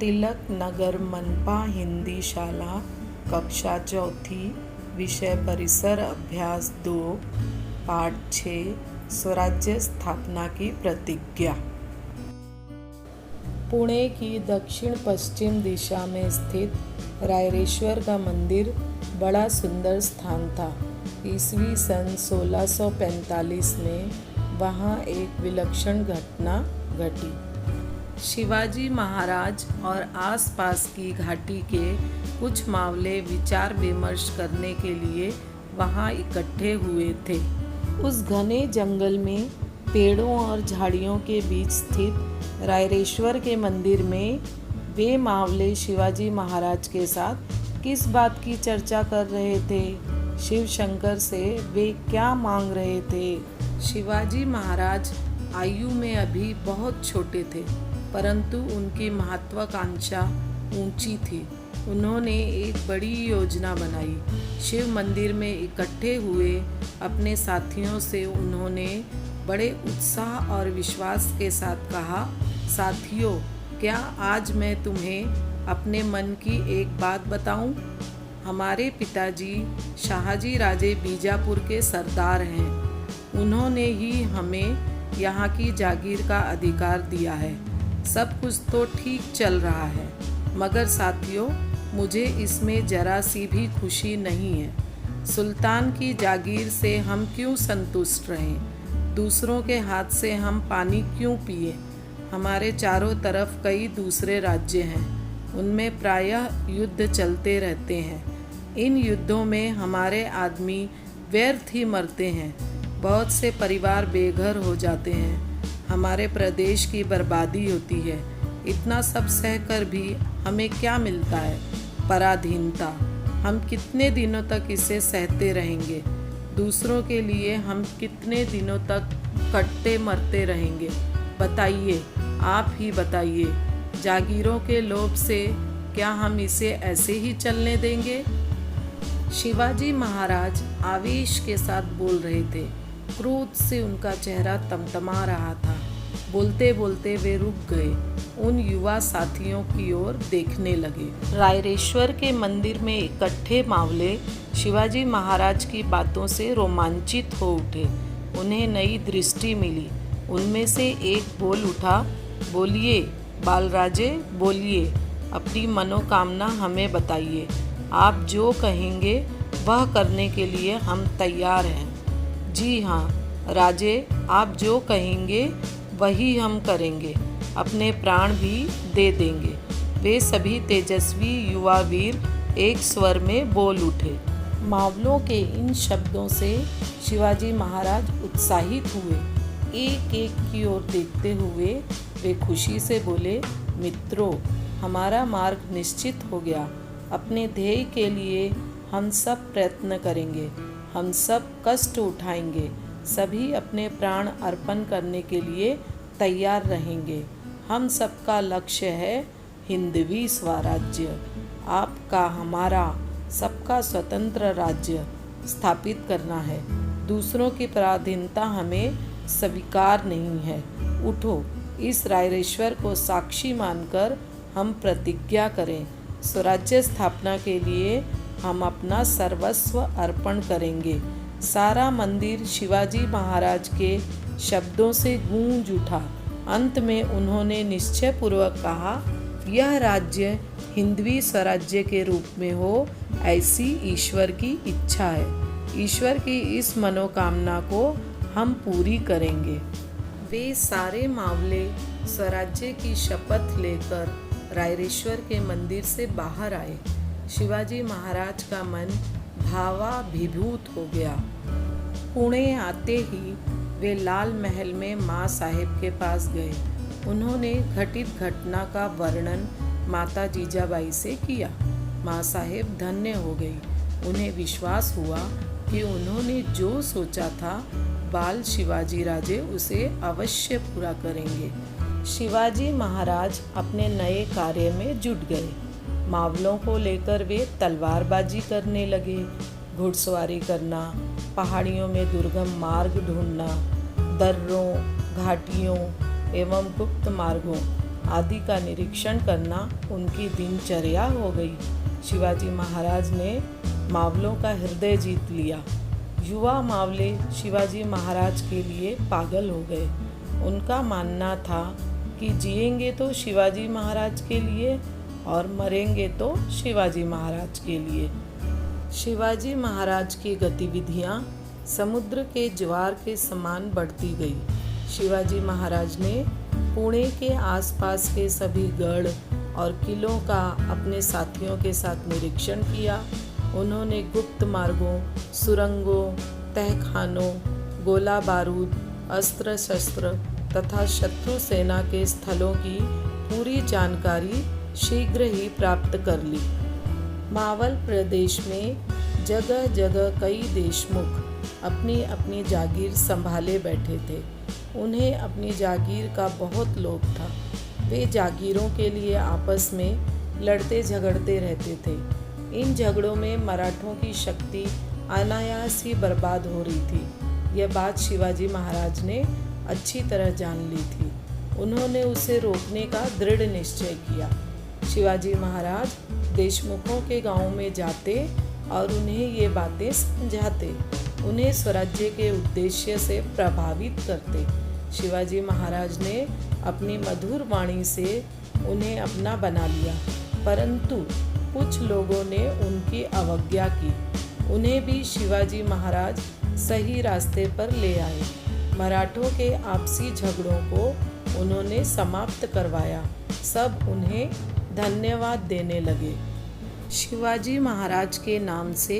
तिलक नगर मनपा हिंदी शाला कक्षा चौथी विषय परिसर अभ्यास 2 पाठ 6 स्वराज्य स्थापना की प्रतिज्ञा। पुणे की दक्षिण पश्चिम दिशा में स्थित रायरेश्वर का मंदिर बड़ा सुंदर स्थान था। ईस्वी सन 1645 में वहाँ एक विलक्षण घटना घटी। शिवाजी महाराज और आसपास की घाटी के कुछ मावले विचार विमर्श करने के लिए वहाँ इकट्ठे हुए थे। उस घने जंगल में पेड़ों और झाड़ियों के बीच स्थित रायरेश्वर के मंदिर में वे मावले शिवाजी महाराज के साथ किस बात की चर्चा कर रहे थे? शिव शंकर से वे क्या मांग रहे थे? शिवाजी महाराज आयु में अभी बहुत छोटे थे, परंतु उनकी महत्वाकांक्षा ऊंची थी। उन्होंने एक बड़ी योजना बनाई। शिव मंदिर में इकट्ठे हुए अपने साथियों से उन्होंने बड़े उत्साह और विश्वास के साथ कहा, साथियों, क्या आज मैं तुम्हें अपने मन की एक बात बताऊं? हमारे पिताजी शाहजी राजे बीजापुर के सरदार हैं। उन्होंने ही हमें यहाँ की जागीर का अधिकार दिया है। सब कुछ तो ठीक चल रहा है, मगर साथियों, मुझे इसमें जरा सी भी खुशी नहीं है। सुल्तान की जागीर से हम क्यों संतुष्ट रहें? दूसरों के हाथ से हम पानी क्यों पिए? हमारे चारों तरफ कई दूसरे राज्य हैं, उनमें प्रायः युद्ध चलते रहते हैं। इन युद्धों में हमारे आदमी व्यर्थ ही मरते हैं। बहुत से परिवार बेघर हो जाते हैं। हमारे प्रदेश की बर्बादी होती है। इतना सब सहकर भी हमें क्या मिलता है? पराधीनता। हम कितने दिनों तक इसे सहते रहेंगे? दूसरों के लिए हम कितने दिनों तक कटते मरते रहेंगे? बताइए, आप ही बताइए। जागीरों के लोभ से क्या हम इसे ऐसे ही चलने देंगे? शिवाजी महाराज आवेश के साथ बोल रहे थे। क्रोध से उनका चेहरा तमतमा रहा था। बोलते बोलते वे रुक गए। उन युवा साथियों की ओर देखने लगे। रायरेश्वर के मंदिर में इकट्ठे मावले शिवाजी महाराज की बातों से रोमांचित हो उठे। उन्हें नई दृष्टि मिली। उनमें से एक बोल उठा, बोलिए बालराजे, बोलिए, अपनी मनोकामना हमें बताइए। आप जो कहेंगे वह करने के लिए हम तैयार हैं। जी हाँ राजे, आप जो कहेंगे वही हम करेंगे, अपने प्राण भी दे देंगे। वे सभी तेजस्वी युवा वीर एक स्वर में बोल उठे। मावलों के इन शब्दों से शिवाजी महाराज उत्साहित हुए। एक एक की ओर देखते हुए वे खुशी से बोले, मित्रों, हमारा मार्ग निश्चित हो गया। अपने ध्येय के लिए हम सब प्रयत्न करेंगे। हम सब कष्ट उठाएंगे। सभी अपने प्राण अर्पण करने के लिए तैयार रहेंगे। हम सबका लक्ष्य है हिंदवी स्वराज्य। आपका, हमारा, सबका स्वतंत्र राज्य स्थापित करना है। दूसरों की पराधीनता हमें स्वीकार नहीं है। उठो, इस रायरेश्वर को साक्षी मानकर हम प्रतिज्ञा करें। स्वराज्य स्थापना के लिए हम अपना सर्वस्व अर्पण करेंगे। सारा मंदिर शिवाजी महाराज के शब्दों से गूंज उठा। अंत में उन्होंने निश्चय पूर्वक कहा, यह राज्य हिंदवी स्वराज्य के रूप में हो, ऐसी ईश्वर की इच्छा है। ईश्वर की इस मनोकामना को हम पूरी करेंगे। वे सारे मावले स्वराज्य की शपथ लेकर रायरेश्वर के मंदिर से बाहर आए। शिवाजी महाराज का मन भावाभिभूत हो गया। पुणे आते ही वे लाल महल में माँ साहेब के पास गए। उन्होंने घटित घटना का वर्णन माता जीजाबाई से किया। माँ साहेब धन्य हो गई। उन्हें विश्वास हुआ कि उन्होंने जो सोचा था बाल शिवाजी राजे उसे अवश्य पूरा करेंगे। शिवाजी महाराज अपने नए कार्य में जुट गए। मावलों को लेकर वे तलवारबाजी करने लगे, घुड़सवारी करना, पहाड़ियों में दुर्गम मार्ग ढूंढना, दर्रों, घाटियों एवं गुप्त मार्गों आदि का निरीक्षण करना उनकी दिनचर्या हो गई। शिवाजी महाराज ने मावलों का हृदय जीत लिया। युवा मावले शिवाजी महाराज के लिए पागल हो गए। उनका मानना था कि जिएंगे तो शिवाजी महाराज के लिए और मरेंगे तो शिवाजी महाराज के लिए। शिवाजी महाराज की गतिविधियां समुद्र के ज्वार के समान बढ़ती गई। शिवाजी महाराज ने पुणे के आसपास के सभी गढ़ और किलों का अपने साथियों के साथ निरीक्षण किया। उन्होंने गुप्त मार्गों, सुरंगों, तहखानों, गोला बारूद, अस्त्र शस्त्र तथा शत्रु सेना के स्थलों की पूरी जानकारी शीघ्र ही प्राप्त कर ली। मावल प्रदेश में जगह जगह कई देशमुख अपनी अपनी जागीर संभाले बैठे थे। उन्हें अपनी जागीर का बहुत लोभ था। वे जागीरों के लिए आपस में लड़ते झगड़ते रहते थे। इन झगड़ों में मराठों की शक्ति अनायास ही बर्बाद हो रही थी। यह बात शिवाजी महाराज ने अच्छी तरह जान ली थी। उन्होंने उसे रोकने का दृढ़ निश्चय किया। शिवाजी महाराज देशमुखों के गांवों में जाते और उन्हें ये बातें समझाते, उन्हें स्वराज्य के उद्देश्य से प्रभावित करते। शिवाजी महाराज ने अपनी मधुर वाणी से उन्हें अपना बना लिया, परंतु कुछ लोगों ने उनकी अवज्ञा की। उन्हें भी शिवाजी महाराज सही रास्ते पर ले आए। मराठों के आपसी झगड़ों को उन्होंने समाप्त करवाया। सब उन्हें धन्यवाद देने लगे। शिवाजी महाराज के नाम से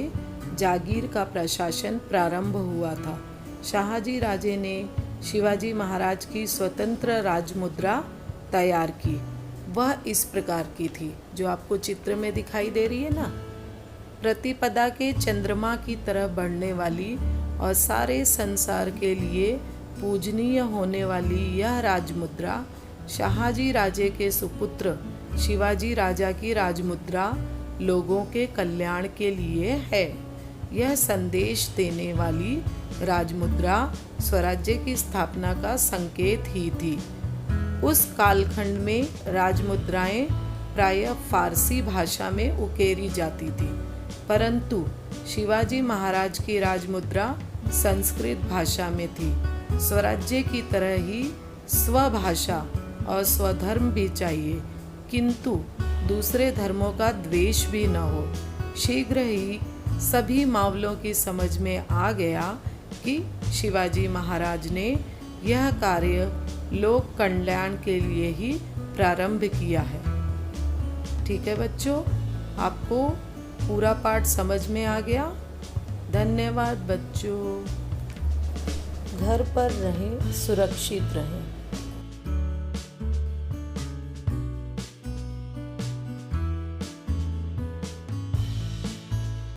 जागीर का प्रशासन प्रारंभ हुआ था। शाहाजी राजे ने शिवाजी महाराज की स्वतंत्र राजमुद्रा तैयार की। वह इस प्रकार की थी जो आपको चित्र में दिखाई दे रही है ना। प्रतिपदा के चंद्रमा की तरह बढ़ने वाली और सारे संसार के लिए पूजनीय होने वाली यह राजमुद्रा शाहाजी राजे के सुपुत्र शिवाजी राजा की राजमुद्रा लोगों के कल्याण के लिए है। यह संदेश देने वाली राजमुद्रा स्वराज्य की स्थापना का संकेत ही थी। उस कालखंड में राजमुद्राएं प्रायः फारसी भाषा में उकेरी जाती थी, परंतु शिवाजी महाराज की राजमुद्रा संस्कृत भाषा में थी। स्वराज्य की तरह ही स्वभाषा और स्वधर्म भी चाहिए, किंतु दूसरे धर्मों का द्वेष भी न हो। शीघ्र ही सभी मावलों की समझ में आ गया कि शिवाजी महाराज ने यह कार्य लोक कल्याण के लिए ही प्रारंभ किया है। ठीक है बच्चों, आपको पूरा पाठ समझ में आ गया। धन्यवाद बच्चों। घर पर रहें, सुरक्षित रहें।